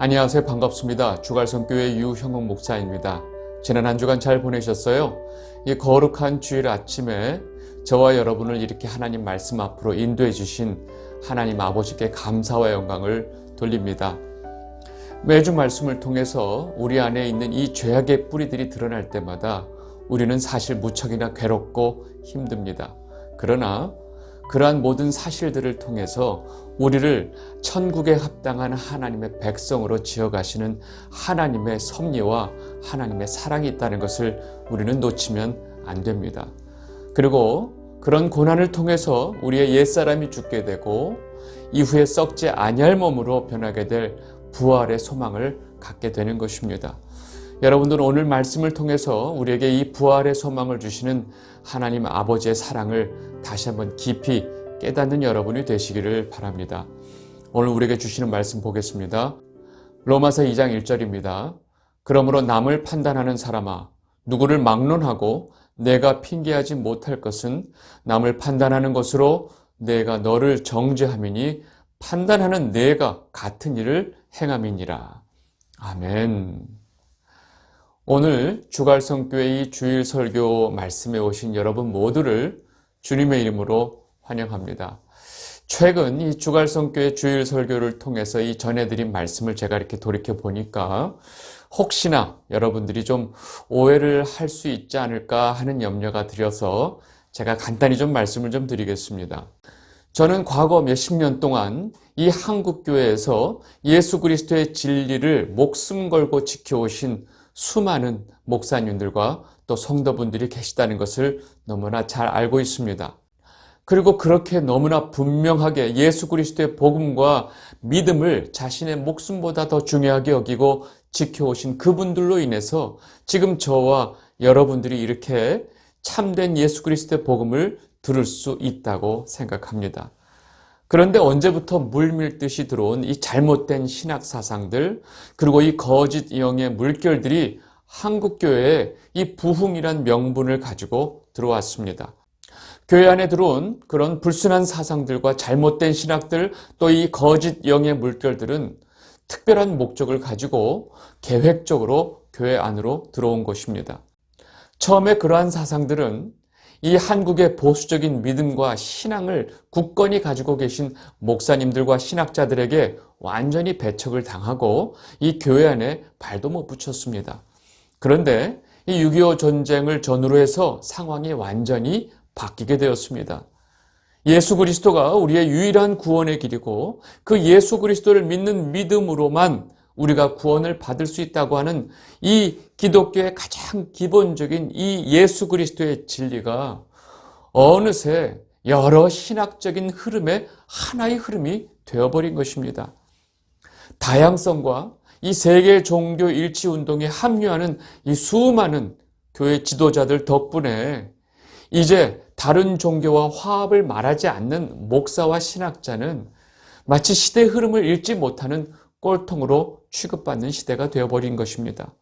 안녕하세요. 반갑습니다. 주갈성교회 유형옥 목사입니다. 지난 한 주간 잘 보내셨어요? 이 거룩한 주일 아침에 저와 여러분을 이렇게 하나님 말씀 앞으로 인도해 주신 하나님 아버지께 감사와 영광을 돌립니다. 매주 말씀을 통해서 우리 안에 있는 이 죄악의 뿌리들이 드러날 때마다 우리는 사실 무척이나 괴롭고 힘듭니다. 그러나 그러한 모든 사실들을 통해서 우리를 천국에 합당한 하나님의 백성으로 지어가시는 하나님의 섭리와 하나님의 사랑이 있다는 것을 우리는 놓치면 안 됩니다. 그리고 그런 고난을 통해서 우리의 옛사람이 죽게 되고 이후에 썩지 아니할 몸으로 변하게 될 부활의 소망을 갖게 되는 것입니다. 여러분들은 오늘 말씀을 통해서 우리에게 이 부활의 소망을 주시는 하나님 아버지의 사랑을 다시 한번 깊이 깨닫는 여러분이 되시기를 바랍니다. 오늘 우리에게 주시는 말씀 보겠습니다. 로마서 2장 1절입니다. 그러므로 남을 판단하는 사람아, 누구를 막론하고 내가 핑계하지 못할 것은 남을 판단하는 것으로 내가 너를 정죄함이니 판단하는 내가 같은 일을 행함이니라. 아멘. 오늘 주갈성교회의 주일 설교 말씀에 오신 여러분 모두를 주님의 이름으로 환영합니다. 최근 이 주갈성교회 주일 설교를 통해서 이 전해드린 말씀을 제가 이렇게 돌이켜 보니까 혹시나 여러분들이 좀 오해를 할 수 있지 않을까 하는 염려가 들어서 제가 간단히 좀 말씀을 좀 드리겠습니다. 저는 과거 몇십 년 동안 이 한국교회에서 예수 그리스도의 진리를 목숨 걸고 지켜오신 수많은 목사님들과 또 성도분들이 계시다는 것을 너무나 잘 알고 있습니다. 그리고 그렇게 너무나 분명하게 예수 그리스도의 복음과 믿음을 자신의 목숨보다 더 중요하게 여기고 지켜오신 그분들로 인해서 지금 저와 여러분들이 이렇게 참된 예수 그리스도의 복음을 들을 수 있다고 생각합니다. 그런데 언제부터 물밀듯이 들어온 이 잘못된 신학 사상들, 그리고 이 거짓 영의 물결들이 한국교회에 이 부흥이란 명분을 가지고 들어왔습니다. 교회 안에 들어온 그런 불순한 사상들과 잘못된 신학들, 또 이 거짓 영의 물결들은 특별한 목적을 가지고 계획적으로 교회 안으로 들어온 것입니다. 처음에 그러한 사상들은 이 한국의 보수적인 믿음과 신앙을 굳건히 가지고 계신 목사님들과 신학자들에게 완전히 배척을 당하고 이 교회 안에 발도 못 붙였습니다. 그런데 이 6.25 전쟁을 전후로 해서 상황이 완전히 바뀌게 되었습니다. 예수 그리스도가 우리의 유일한 구원의 길이고 그 예수 그리스도를 믿는 믿음으로만 우리가 구원을 받을 수 있다고 하는 이 기독교의 가장 기본적인 이 예수 그리스도의 진리가 어느새 여러 신학적인 흐름의 하나의 흐름이 되어버린 것입니다. 다양성과 이 세계 종교 일치 운동에 합류하는 이 수많은 교회 지도자들 덕분에 이제 다른 종교와 화합을 말하지 않는 목사와 신학자는 마치 시대의 흐름을 읽지 못하는 꼴통으로 취급받는 시대가 되어버린 것입니다.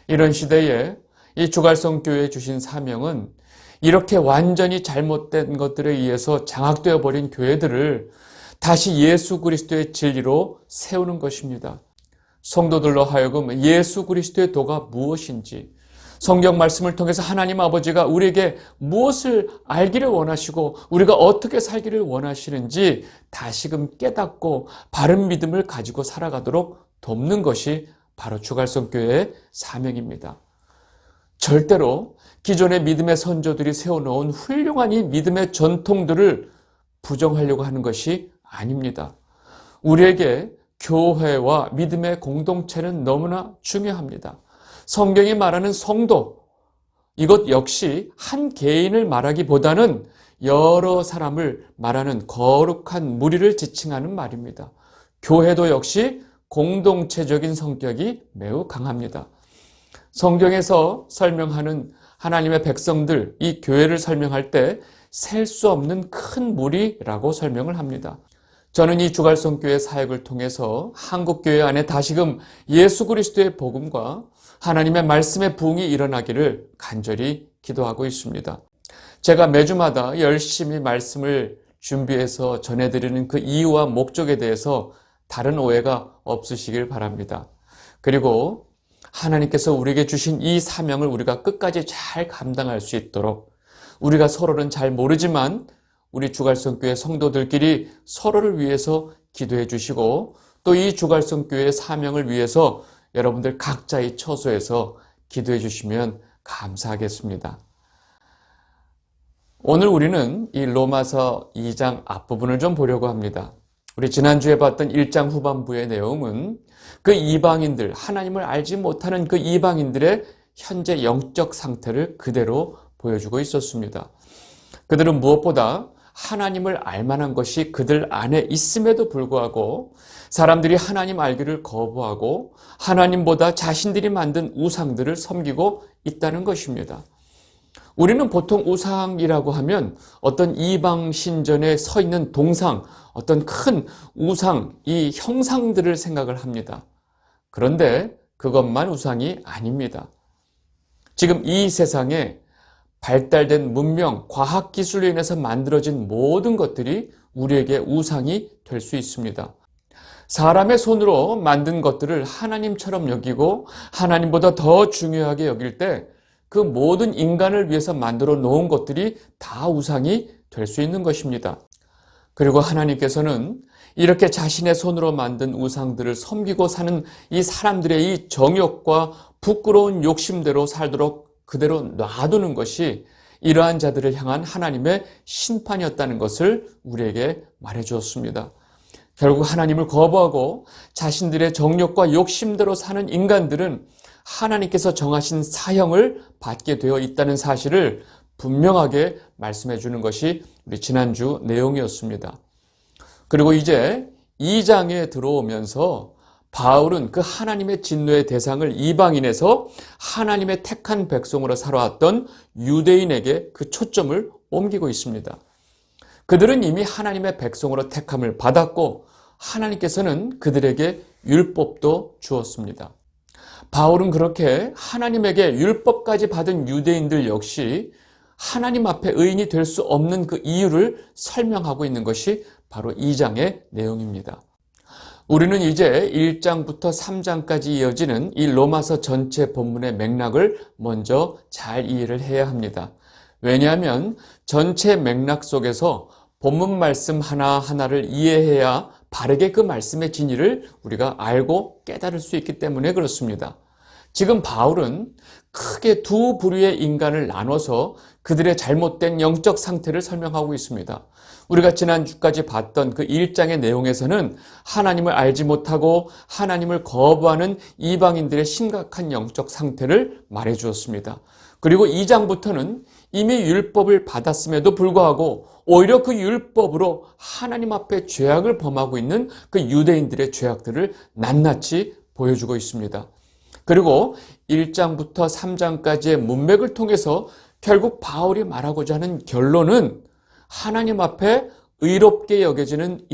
이런 시대에 이 주갈성교회에 주신 사명은 이렇게 완전히 잘못된 것들에 의해서 장악되어 버린 교회들을 다시 예수 그리스도의 진리로 세우는 것입니다. 성도들로 하여금 예수 그리스도의 도가 무엇인지, 성경 말씀을 통해서 하나님 아버지가 우리에게 무엇을 알기를 원하시고 우리가 어떻게 살기를 원하시는지 다시금 깨닫고 바른 믿음을 가지고 살아가도록 돕는 것이 바로 주갈성교회의 사명입니다. 절대로 기존의 믿음의 선조들이 세워놓은 훌륭한 이 믿음의 전통들을 부정하려고 하는 것이 아닙니다. 우리에게 교회와 믿음의 공동체는 너무나 중요합니다. 성경이 말하는 성도, 이것 역시 한 개인을 말하기보다는 여러 사람을 말하는 거룩한 무리를 지칭하는 말입니다. 교회도 역시 공동체적인 성격이 매우 강합니다. 성경에서 설명하는 하나님의 백성들, 이 교회를 설명할 때 셀 수 없는 큰 무리라고 설명을 합니다. 저는 이 주갈성교회 사역을 통해서 한국교회 안에 다시금 예수 그리스도의 복음과 하나님의 말씀의 부흥이 일어나기를 간절히 기도하고 있습니다. 제가 매주마다 열심히 말씀을 준비해서 전해드리는 그 이유와 목적에 대해서 다른 오해가 없으시길 바랍니다. 그리고 하나님께서 우리에게 주신 이 사명을 우리가 끝까지 잘 감당할 수 있도록 우리가 서로는 잘 모르지만 우리 주갈성교회 성도들끼리 서로를 위해서 기도해 주시고 또 이 주갈성교회의 사명을 위해서 여러분들 각자의 처소에서 기도해 주시면 감사하겠습니다. 오늘 우리는 이 로마서 2장 앞부분을 좀 보려고 합니다. 우리 지난주에 봤던 1장 후반부의 내용은 그 이방인들, 하나님을 알지 못하는 그 이방인들의 현재 영적 상태를 그대로 보여주고 있었습니다. 그들은 무엇보다 하나님을 알만한 것이 그들 안에 있음에도 불구하고 사람들이 하나님 알기를 거부하고 하나님보다 자신들이 만든 우상들을 섬기고 있다는 것입니다. 우리는 보통 우상이라고 하면 어떤 이방 신전에 서 있는 동상, 어떤 큰 우상, 이 형상들을 생각을 합니다. 그런데 그것만 우상이 아닙니다. 지금 이 세상에 발달된 문명, 과학기술로 인해서 만들어진 모든 것들이 우리에게 우상이 될 수 있습니다. 사람의 손으로 만든 것들을 하나님처럼 여기고 하나님보다 더 중요하게 여길 때 그 모든 인간을 위해서 만들어 놓은 것들이 다 우상이 될 수 있는 것입니다. 그리고 하나님께서는 이렇게 자신의 손으로 만든 우상들을 섬기고 사는 이 사람들의 이 정욕과 부끄러운 욕심대로 살도록 그대로 놔두는 것이 이러한 자들을 향한 하나님의 심판이었다는 것을 우리에게 말해 주었습니다. 결국 하나님을 거부하고 자신들의 정욕과 욕심대로 사는 인간들은 하나님께서 정하신 사형을 받게 되어 있다는 사실을 분명하게 말씀해 주는 것이 우리 지난주 내용이었습니다. 그리고 이제 2장에 들어오면서 바울은 그 하나님의 진노의 대상을 이방인에서 하나님의 택한 백성으로 살아왔던 유대인에게 그 초점을 옮기고 있습니다. 그들은 이미 하나님의 백성으로 택함을 받았고 하나님께서는 그들에게 율법도 주었습니다. 바울은 그렇게 하나님에게 율법까지 받은 유대인들 역시 하나님 앞에 의인이 될 수 없는 그 이유를 설명하고 있는 것이 바로 2장의 내용입니다. 우리는 이제 1장부터 3장까지 이어지는 이 로마서 전체 본문의 맥락을 먼저 잘 이해를 해야 합니다. 왜냐하면 전체 맥락 속에서 본문 말씀 하나하나를 이해해야 바르게 그 말씀의 진리를 우리가 알고 깨달을 수 있기 때문에 그렇습니다. 지금 바울은 크게 두 부류의 인간을 나눠서 그들의 잘못된 영적 상태를 설명하고 있습니다. 우리가 지난주까지 봤던 그 1장의 내용에서는 하나님을 알지 못하고 하나님을 거부하는 이방인들의 심각한 영적 상태를 말해 주었습니다. 그리고 2장부터는 이미 율법을 받았음에도 불구하고 오히려 그 율법으로 하나님 앞에 죄악을 범하고 있는 그 유대인들의 죄악들을 낱낱이 보여주고 있습니다. 그리고 1장부터 3장까지의 문맥을 통해서 결국 바울이 말하고자 하는 결론은 하나님 앞에 의롭게 여겨지는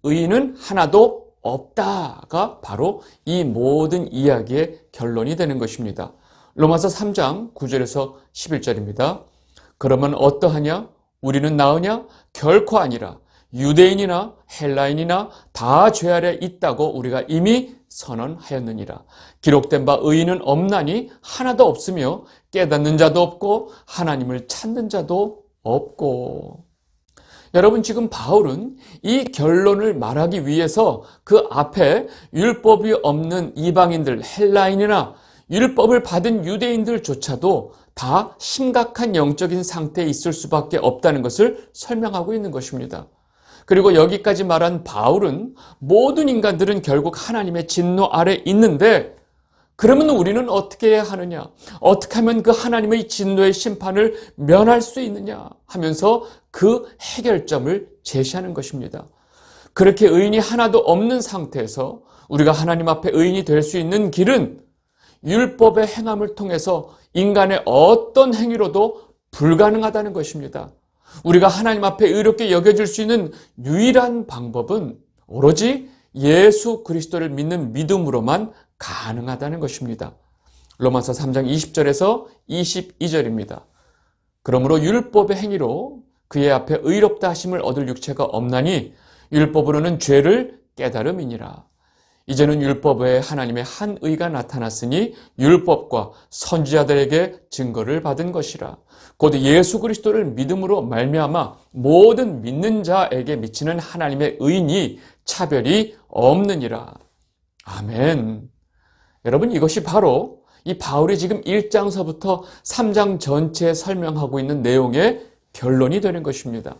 의인은 하나도 없다가 바로 이 모든 이야기의 결론이 되는 것입니다. 로마서 3장 9절에서 11절입니다. 그러면 어떠하냐? 우리는 나으냐? 결코 아니라 유대인이나 헬라인이나 다 죄 아래 있다고 우리가 이미 선언하였느니라. 기록된 바 의인은 없나니 하나도 없으며 깨닫는 자도 없고 하나님을 찾는 자도 없고. 여러분, 지금 바울은 이 결론을 말하기 위해서 그 앞에 율법이 없는 이방인들, 헬라인이나 율법을 받은 유대인들조차도 다 심각한 영적인 상태에 있을 수밖에 없다는 것을 설명하고 있는 것입니다. 그리고 여기까지 말한 바울은 모든 인간들은 결국 하나님의 진노 아래 있는데 그러면 우리는 어떻게 해야 하느냐? 어떻게 하면 그 하나님의 진노의 심판을 면할 수 있느냐? 하면서 그 해결점을 제시하는 것입니다. 그렇게 의인이 하나도 없는 상태에서 우리가 하나님 앞에 의인이 될 수 있는 길은 율법의 행함을 통해서 인간의 어떤 행위로도 불가능하다는 것입니다. 우리가 하나님 앞에 의롭게 여겨질 수 있는 유일한 방법은 오로지 예수 그리스도를 믿는 믿음으로만 가능하다는 것입니다. 로마서 3장 20절에서 22절입니다. 그러므로 율법의 행위로 그의 앞에 의롭다 하심을 얻을 육체가 없나니 율법으로는 죄를 깨달음이니라. 이제는 율법 외에 하나님의 한 의가 나타났으니 율법과 선지자들에게 증거를 받은 것이라. 곧 예수 그리스도를 믿음으로 말미암아 모든 믿는 자에게 미치는 하나님의 의인이 차별이 없느니라. 아멘. 여러분, 이것이 바로 이 바울이 지금 1장서부터 3장 전체에 설명하고 있는 내용의 결론이 되는 것입니다.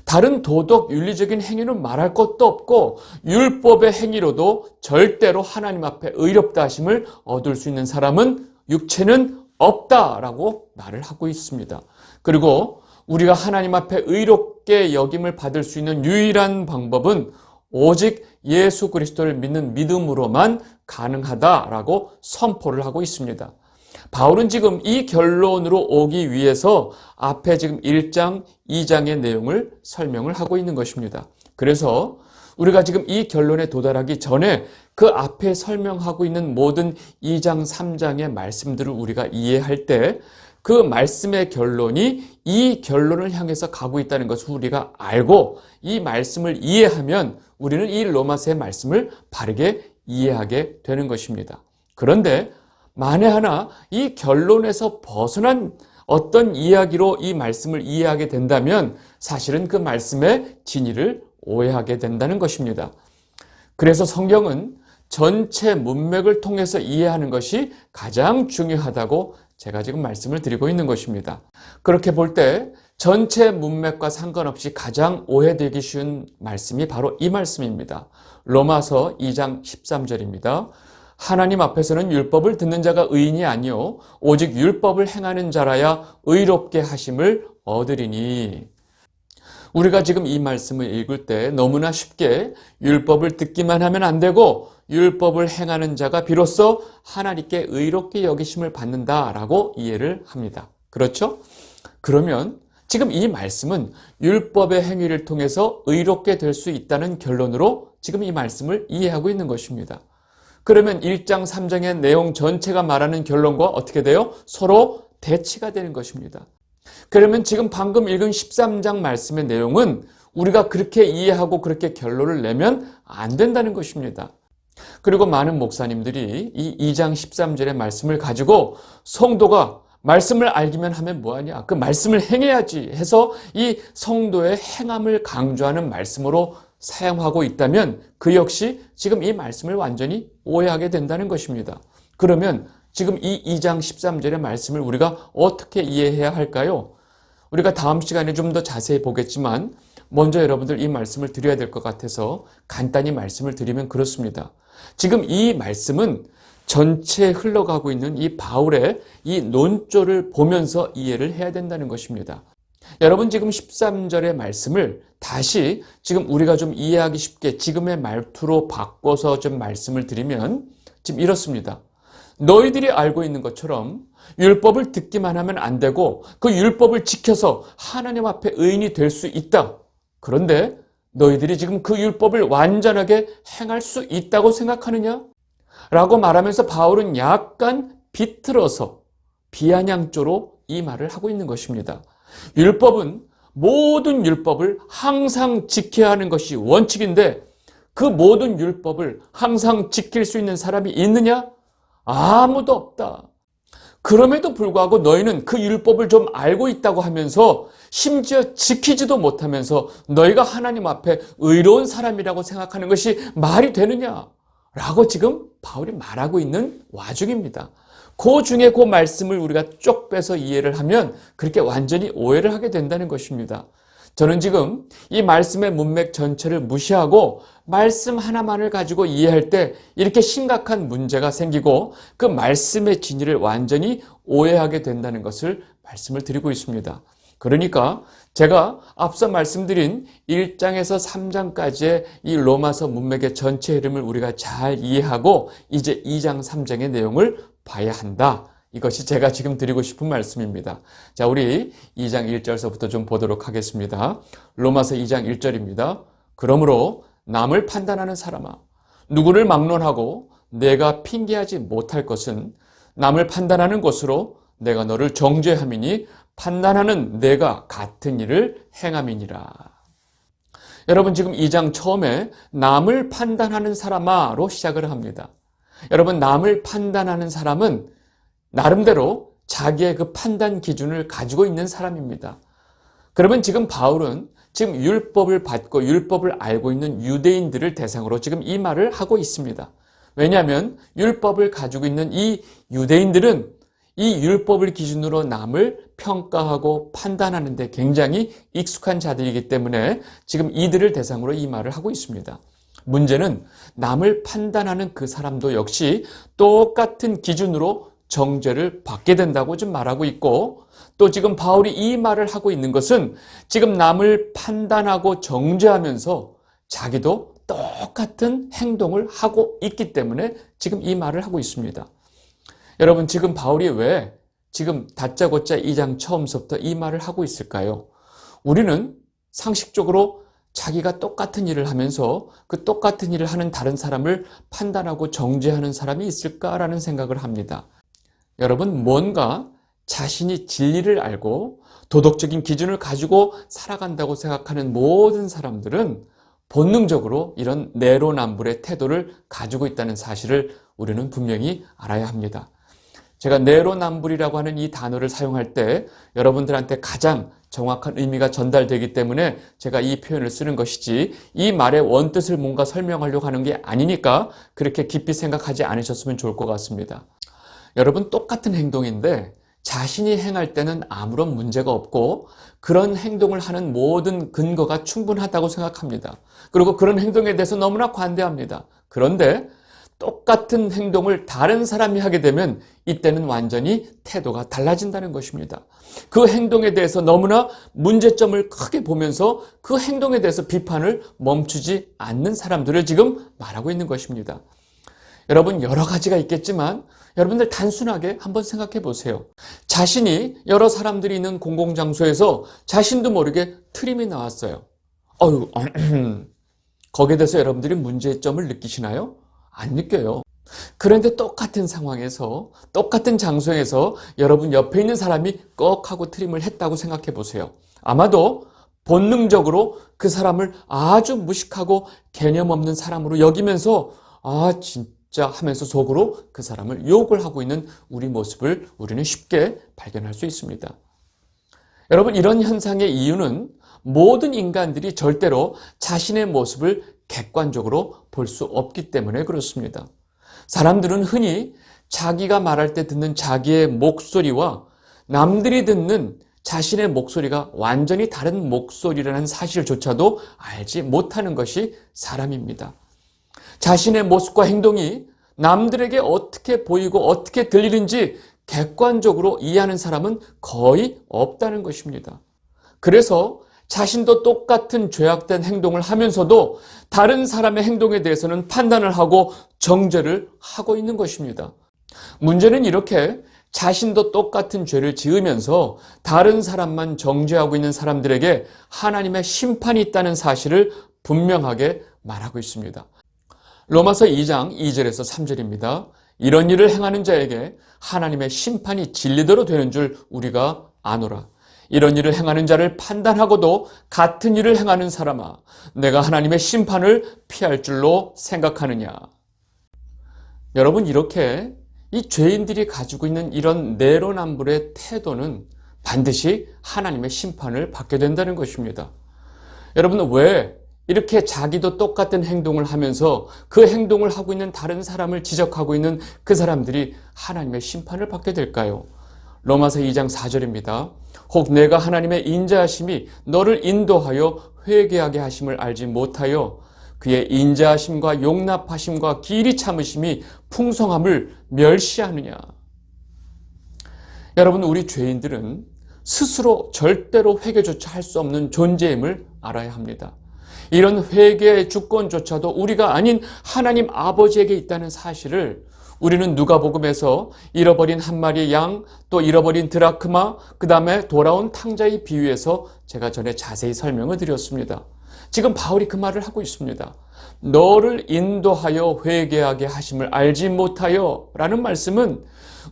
다른 도덕, 윤리적인 행위는 말할 것도 없고 율법의 행위로도 절대로 하나님 앞에 의롭다 하심을 얻을 수 있는 사람은 육체는 없다라고 말을 하고 있습니다. 그리고 우리가 하나님 앞에 의롭게 여김을 받을 수 있는 유일한 방법은 오직 예수 그리스도를 믿는 믿음으로만 가능하다라고 선포를 하고 있습니다. 바울은 지금 이 결론으로 오기 위해서 앞에 지금 1장, 2장의 내용을 설명을 하고 있는 것입니다. 그래서 우리가 지금 이 결론에 도달하기 전에 그 앞에 설명하고 있는 모든 2장, 3장의 말씀들을 우리가 이해할 때 그 말씀의 결론이 이 결론을 향해서 가고 있다는 것을 우리가 알고 이 말씀을 이해하면 우리는 이 로마서의 말씀을 바르게 이해하게 되는 것입니다. 그런데 만에 하나 이 결론에서 벗어난 어떤 이야기로 이 말씀을 이해하게 된다면 사실은 그 말씀의 진리를 오해하게 된다는 것입니다. 그래서 성경은 전체 문맥을 통해서 이해하는 것이 가장 중요하다고 제가 지금 말씀을 드리고 있는 것입니다. 그렇게 볼 때 전체 문맥과 상관없이 가장 오해되기 쉬운 말씀이 바로 이 말씀입니다. 로마서 2장 13절입니다. 하나님 앞에서는 율법을 듣는 자가 의인이 아니요 오직 율법을 행하는 자라야 의롭게 하심을 얻으리니. 우리가 지금 이 말씀을 읽을 때 너무나 쉽게 율법을 듣기만 하면 안 되고 율법을 행하는 자가 비로소 하나님께 의롭게 여기심을 받는다라고 이해를 합니다. 그렇죠? 그러면 지금 이 말씀은 율법의 행위를 통해서 의롭게 될 수 있다는 결론으로 지금 이 말씀을 이해하고 있는 것입니다. 그러면 1장, 3장의 내용 전체가 말하는 결론과 어떻게 돼요? 서로 대치가 되는 것입니다. 그러면 지금 방금 읽은 13장 말씀의 내용은 우리가 그렇게 이해하고 그렇게 결론을 내면 안 된다는 것입니다. 그리고 많은 목사님들이 이 2장 13절의 말씀을 가지고 성도가 말씀을 알기만 하면 뭐하냐? 그 말씀을 행해야지 해서 이 성도의 행함을 강조하는 말씀으로 사용하고 있다면 그 역시 지금 이 말씀을 완전히 오해하게 된다는 것입니다. 그러면 지금 이 2장 13절의 말씀을 우리가 어떻게 이해해야 할까요? 우리가 다음 시간에 좀 더 자세히 보겠지만 먼저 여러분들 이 말씀을 드려야 될 것 같아서 간단히 말씀을 드리면 그렇습니다. 지금 이 말씀은 전체에 흘러가고 있는 이 바울의 이 논조를 보면서 이해를 해야 된다는 것입니다. 여러분 지금 13절의 말씀을 다시 지금 우리가 좀 이해하기 쉽게 지금의 말투로 바꿔서 좀 말씀을 드리면 지금 이렇습니다. 너희들이 알고 있는 것처럼 율법을 듣기만 하면 안 되고 그 율법을 지켜서 하나님 앞에 의인이 될 수 있다. 그런데 너희들이 지금 그 율법을 완전하게 행할 수 있다고 생각하느냐? 라고 말하면서 바울은 약간 비틀어서 비아냥조로 이 말을 하고 있는 것입니다. 율법은 모든 율법을 항상 지켜야 하는 것이 원칙인데 그 모든 율법을 항상 지킬 수 있는 사람이 있느냐? 아무도 없다. 그럼에도 불구하고 너희는 그 율법을 좀 알고 있다고 하면서 심지어 지키지도 못하면서 너희가 하나님 앞에 의로운 사람이라고 생각하는 것이 말이 되느냐? 라고 지금 바울이 말하고 있는 와중입니다. 그 중에 그 말씀을 우리가 쪽 빼서 이해를 하면 그렇게 완전히 오해를 하게 된다는 것입니다. 저는 지금 이 말씀의 문맥 전체를 무시하고 말씀 하나만을 가지고 이해할 때 이렇게 심각한 문제가 생기고 그 말씀의 진리를 완전히 오해하게 된다는 것을 말씀을 드리고 있습니다. 그러니까 제가 앞서 말씀드린 1장에서 3장까지의 이 로마서 문맥의 전체 흐름을 우리가 잘 이해하고 이제 2장, 3장의 내용을 봐야 한다. 이것이 제가 지금 드리고 싶은 말씀입니다. 자, 우리 2장 1절서부터 좀 보도록 하겠습니다. 로마서 2장 1절입니다. 그러므로 남을 판단하는 사람아, 누구를 막론하고 내가 핑계하지 못할 것은 남을 판단하는 것으로 내가 너를 정죄함이니 판단하는 내가 같은 일을 행함이니라. 여러분 지금 2장 처음에 남을 판단하는 사람아로 시작을 합니다. 여러분 남을 판단하는 사람은 나름대로 자기의 그 판단 기준을 가지고 있는 사람입니다. 그러면 지금 바울은 지금 율법을 받고 율법을 알고 있는 유대인들을 대상으로 지금 이 말을 하고 있습니다. 왜냐하면 율법을 가지고 있는 이 유대인들은 이 율법을 기준으로 남을 평가하고 판단하는 데 굉장히 익숙한 자들이기 때문에 지금 이들을 대상으로 이 말을 하고 있습니다. 문제는 남을 판단하는 그 사람도 역시 똑같은 기준으로 정죄를 받게 된다고 좀 말하고 있고, 또 지금 바울이 이 말을 하고 있는 것은 지금 남을 판단하고 정죄하면서 자기도 똑같은 행동을 하고 있기 때문에 지금 이 말을 하고 있습니다. 여러분 지금 바울이 왜 지금 다짜고짜 2장 처음부터 이 말을 하고 있을까요? 우리는 상식적으로 자기가 똑같은 일을 하면서 그 똑같은 일을 하는 다른 사람을 판단하고 정죄하는 사람이 있을까라는 생각을 합니다. 여러분 뭔가 자신이 진리를 알고 도덕적인 기준을 가지고 살아간다고 생각하는 모든 사람들은 본능적으로 이런 내로남불의 태도를 가지고 있다는 사실을 우리는 분명히 알아야 합니다. 제가 내로남불이라고 하는 이 단어를 사용할 때 여러분들한테 가장 정확한 의미가 전달되기 때문에 제가 이 표현을 쓰는 것이지, 이 말의 원뜻을 뭔가 설명하려고 하는 게 아니니까 그렇게 깊이 생각하지 않으셨으면 좋을 것 같습니다. 여러분 똑같은 행동인데 자신이 행할 때는 아무런 문제가 없고 그런 행동을 하는 모든 근거가 충분하다고 생각합니다. 그리고 그런 행동에 대해서 너무나 관대합니다. 그런데 똑같은 행동을 다른 사람이 하게 되면 이때는 완전히 태도가 달라진다는 것입니다. 그 행동에 대해서 너무나 문제점을 크게 보면서 그 행동에 대해서 비판을 멈추지 않는 사람들을 지금 말하고 있는 것입니다. 여러분 여러 가지가 있겠지만 여러분들 단순하게 한번 생각해 보세요. 자신이 여러 사람들이 있는 공공장소에서 자신도 모르게 트림이 나왔어요. 거기에 대해서 여러분들이 문제점을 느끼시나요? 안 느껴요. 그런데 똑같은 상황에서 똑같은 장소에서 여러분 옆에 있는 사람이 꺽 하고 트림을 했다고 생각해 보세요. 아마도 본능적으로 그 사람을 아주 무식하고 개념 없는 사람으로 여기면서 진짜 하면서 속으로 그 사람을 욕을 하고 있는 우리 모습을 우리는 쉽게 발견할 수 있습니다. 여러분 이런 현상의 이유는 모든 인간들이 절대로 자신의 모습을 객관적으로 볼 수 없기 때문에 그렇습니다. 사람들은 흔히 자기가 말할 때 듣는 자기의 목소리와 남들이 듣는 자신의 목소리가 완전히 다른 목소리라는 사실조차도 알지 못하는 것이 사람입니다. 자신의 모습과 행동이 남들에게 어떻게 보이고 어떻게 들리는지 객관적으로 이해하는 사람은 거의 없다는 것입니다. 그래서 자신도 똑같은 죄악된 행동을 하면서도 다른 사람의 행동에 대해서는 판단을 하고 정죄를 하고 있는 것입니다. 문제는 이렇게 자신도 똑같은 죄를 지으면서 다른 사람만 정죄하고 있는 사람들에게 하나님의 심판이 있다는 사실을 분명하게 말하고 있습니다. 로마서 2장 2절에서 3절입니다. 이런 일을 행하는 자에게 하나님의 심판이 진리대로 되는 줄 우리가 아노라. 이런 일을 행하는 자를 판단하고도 같은 일을 행하는 사람아, 내가 하나님의 심판을 피할 줄로 생각하느냐. 여러분 이렇게 이 죄인들이 가지고 있는 이런 내로남불의 태도는 반드시 하나님의 심판을 받게 된다는 것입니다. 여러분 왜 이렇게 자기도 똑같은 행동을 하면서 그 행동을 하고 있는 다른 사람을 지적하고 있는 그 사람들이 하나님의 심판을 받게 될까요? 로마서 2장 4절입니다. 혹 내가 하나님의 인자하심이 너를 인도하여 회개하게 하심을 알지 못하여 그의 인자하심과 용납하심과 길이 참으심이 풍성함을 멸시하느냐. 여러분 우리 죄인들은 스스로 절대로 회개조차 할 수 없는 존재임을 알아야 합니다. 이런 회개의 주권조차도 우리가 아닌 하나님 아버지에게 있다는 사실을 우리는 누가복음에서 잃어버린 한 마리의 양, 또 잃어버린 드라크마, 그 다음에 돌아온 탕자의 비유에서 제가 전에 자세히 설명을 드렸습니다. 지금 바울이 그 말을 하고 있습니다. 너를 인도하여 회개하게 하심을 알지 못하여 라는 말씀은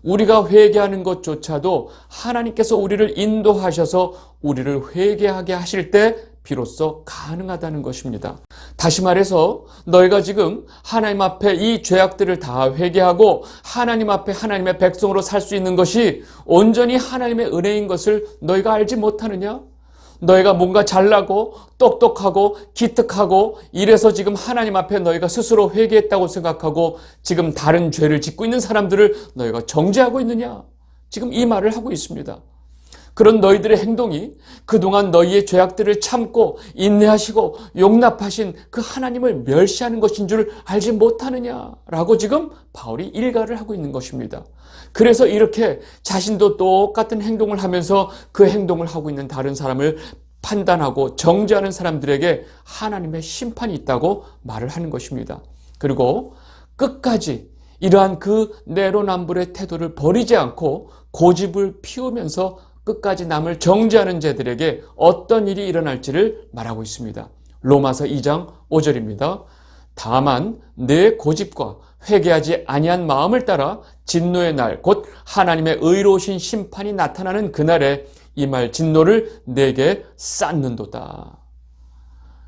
우리가 회개하는 것조차도 하나님께서 우리를 인도하셔서 우리를 회개하게 하실 때 비로소 가능하다는 것입니다. 다시 말해서 너희가 지금 하나님 앞에 이 죄악들을 다 회개하고 하나님 앞에 하나님의 백성으로 살 수 있는 것이 온전히 하나님의 은혜인 것을 너희가 알지 못하느냐? 너희가 뭔가 잘나고 똑똑하고 기특하고 이래서 지금 하나님 앞에 너희가 스스로 회개했다고 생각하고 지금 다른 죄를 짓고 있는 사람들을 너희가 정죄하고 있느냐? 지금 이 말을 하고 있습니다. 그런 너희들의 행동이 그동안 너희의 죄악들을 참고 인내하시고 용납하신 그 하나님을 멸시하는 것인 줄 알지 못하느냐라고 지금 바울이 일갈을 하고 있는 것입니다. 그래서 이렇게 자신도 똑같은 행동을 하면서 그 행동을 하고 있는 다른 사람을 판단하고 정죄하는 사람들에게 하나님의 심판이 있다고 말을 하는 것입니다. 그리고 끝까지 이러한 그 내로남불의 태도를 버리지 않고 고집을 피우면서 끝까지 남을 정죄하는 자들에게 어떤 일이 일어날지를 말하고 있습니다. 로마서 2장 5절입니다. 다만 내 고집과 회개하지 아니한 마음을 따라 진노의 날 곧 하나님의 의로우신 심판이 나타나는 그날에 이 말 진노를 내게 쌓는도다.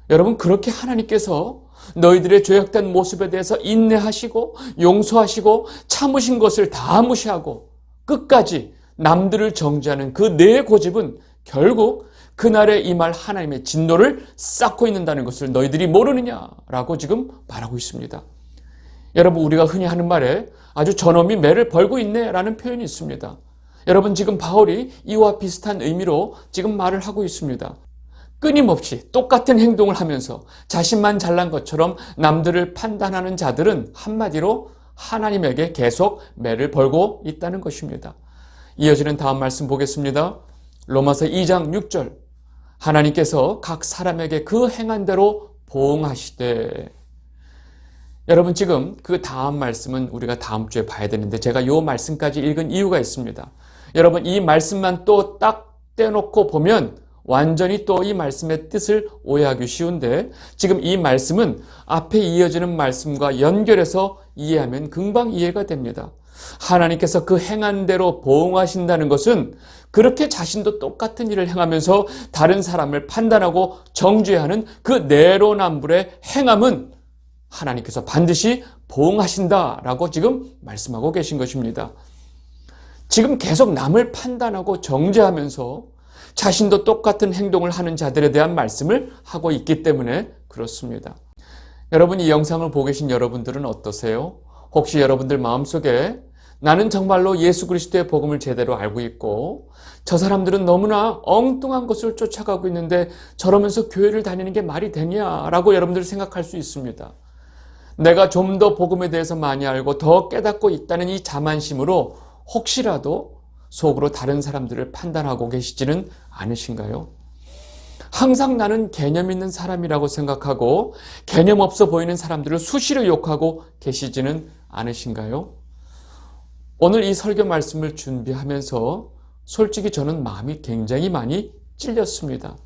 여러분, 그렇게 하나님께서 너희들의 죄악된 모습에 대해서 인내하시고 용서하시고 참으신 것을 다 무시하고 끝까지 남들을 정죄하는 그 내 고집은 결국 그날에 임할 하나님의 진노를 쌓고 있는다는 것을 너희들이 모르느냐라고 지금 말하고 있습니다. 여러분, 우리가 흔히 하는 말에 아주 저놈이 매를 벌고 있네라는 표현이 있습니다. 여러분, 지금 바울이 이와 비슷한 의미로 지금 말을 하고 있습니다. 끊임없이 똑같은 행동을 하면서 자신만 잘난 것처럼 남들을 판단하는 자들은 한마디로 하나님에게 계속 매를 벌고 있다는 것입니다. 이어지는 다음 말씀 보겠습니다. 로마서 2장 6절. 하나님께서 각 사람에게 그 행한 대로 보응하시되. 여러분, 지금 그 다음 말씀은 우리가 다음 주에 봐야 되는데 제가 이 말씀까지 읽은 이유가 있습니다. 여러분, 이 말씀만 또 딱 떼놓고 보면 완전히 또 이 말씀의 뜻을 오해하기 쉬운데 지금 이 말씀은 앞에 이어지는 말씀과 연결해서 이해하면 금방 이해가 됩니다. 하나님께서 그 행한 대로 보응하신다는 것은 그렇게 자신도 똑같은 일을 행하면서 다른 사람을 판단하고 정죄하는 그 내로남불의 행함은 하나님께서 반드시 보응하신다라고 지금 말씀하고 계신 것입니다. 지금 계속 남을 판단하고 정죄하면서 자신도 똑같은 행동을 하는 자들에 대한 말씀을 하고 있기 때문에 그렇습니다. 여러분, 이 영상을 보고 계신 여러분들은 어떠세요? 혹시 여러분들 마음속에 나는 정말로 예수 그리스도의 복음을 제대로 알고 있고 저 사람들은 너무나 엉뚱한 것을 쫓아가고 있는데 저러면서 교회를 다니는 게 말이 되냐라고 여러분들 생각할 수 있습니다. 내가 좀 더 복음에 대해서 많이 알고 더 깨닫고 있다는 이 자만심으로 혹시라도 속으로 다른 사람들을 판단하고 계시지는 않으신가요? 항상 나는 개념 있는 사람이라고 생각하고 개념 없어 보이는 사람들을 수시로 욕하고 계시지는 않으신가요? 오늘 이 설교 말씀을 준비하면서 솔직히 저는 마음이 굉장히 많이 찔렸습니다.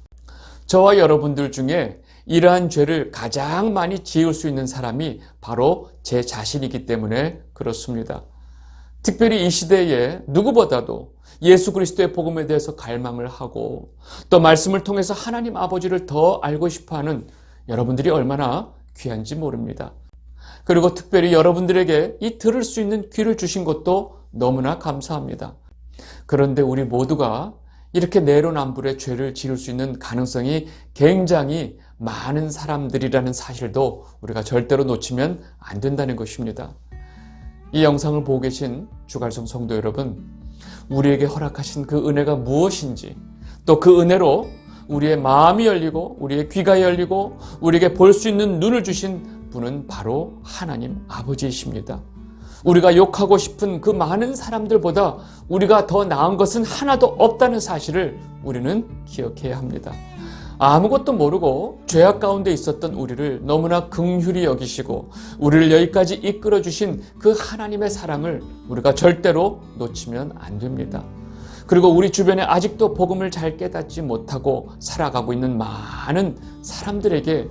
저와 여러분들 중에 이러한 죄를 가장 많이 지을 수 있는 사람이 바로 제 자신이기 때문에 그렇습니다. 특별히 이 시대에 누구보다도 예수 그리스도의 복음에 대해서 갈망을 하고 또 말씀을 통해서 하나님 아버지를 더 알고 싶어하는 여러분들이 얼마나 귀한지 모릅니다. 그리고 특별히 여러분들에게 이 들을 수 있는 귀를 주신 것도 너무나 감사합니다. 그런데 우리 모두가 이렇게 내로남불의 죄를 지을 수 있는 가능성이 굉장히 많은 사람들이라는 사실도 우리가 절대로 놓치면 안 된다는 것입니다. 이 영상을 보고 계신 주갈성 성도 여러분, 우리에게 허락하신 그 은혜가 무엇인지 또 그 은혜로 우리의 마음이 열리고 우리의 귀가 열리고 우리에게 볼 수 있는 눈을 주신 분은 바로 하나님 아버지이십니다. 우리가 욕하고 싶은 그 많은 사람들보다 우리가 더 나은 것은 하나도 없다는 사실을 우리는 기억해야 합니다. 아무것도 모르고 죄악 가운데 있었던 우리를 너무나 긍휼히 여기시고 우리를 여기까지 이끌어 주신 그 하나님의 사랑을 우리가 절대로 놓치면 안 됩니다. 그리고 우리 주변에 아직도 복음을 잘 깨닫지 못하고 살아가고 있는 많은 사람들에게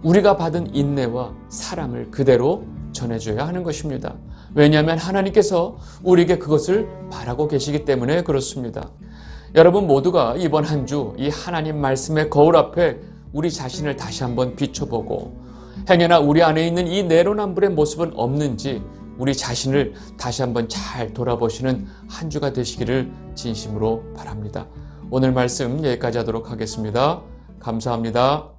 우리가 받은 인내와 사랑을 그대로 전해줘야 하는 것입니다. 왜냐하면 하나님께서 우리에게 그것을 바라고 계시기 때문에 그렇습니다. 여러분 모두가 이번 한 주 이 하나님 말씀의 거울 앞에 우리 자신을 다시 한번 비춰보고 행여나 우리 안에 있는 이 내로남불의 모습은 없는지 우리 자신을 다시 한번 잘 돌아보시는 한 주가 되시기를 진심으로 바랍니다. 오늘 말씀 여기까지 하도록 하겠습니다. 감사합니다.